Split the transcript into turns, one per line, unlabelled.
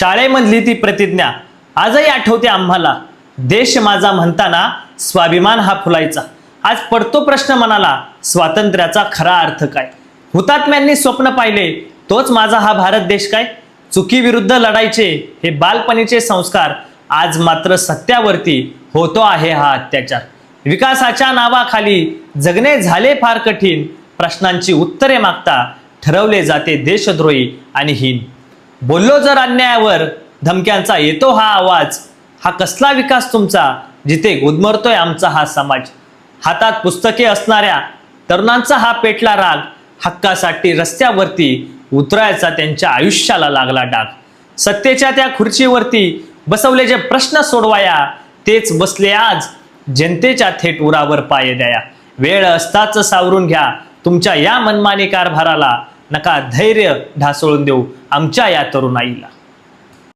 शाळेमधली ती प्रतिज्ञा आजही आठवते आम्हाला. देश माझा म्हणताना स्वाभिमान हा फुलायचा. आज पडतो प्रश्न मनाला, स्वातंत्र्याचा खरा अर्थ काय? हुतात्म्यांनी स्वप्न पाहिले, तोच माझा हा भारत देश काय? चुकीविरुद्ध लढायचे हे बालपणीचे संस्कार, आज मात्र सत्यावरती होतो आहे हा अत्याचार. विकासाच्या नावाखाली जगणे झाले फार कठीण, प्रश्नांची उत्तरे मागता ठरवले जाते देशद्रोही आणि हीन. बोललो जर अन्यायावर, धमक्यांचा येतो हा आवाज. हा कसला विकास तुमचा, जिथे गुदमरतोय आमचा हा समाज? हातात पुस्तके असणाऱ्या तरुणांचा हा पेटला राग, हक्कासाठी रस्त्यावरती उतरायचा त्यांच्या आयुष्याला लागला डाग. सत्तेच्या त्या खुर्चीवरती बसवले जे प्रश्न सोडवाया, तेच बसले आज जनतेच्या थेट उरावर पाय द्या. वेळ असताच सावरून घ्या तुमच्या या मनमानी कारभाराला, नका धैर्य ढासळून देऊ आमच्या या तरुणाईला.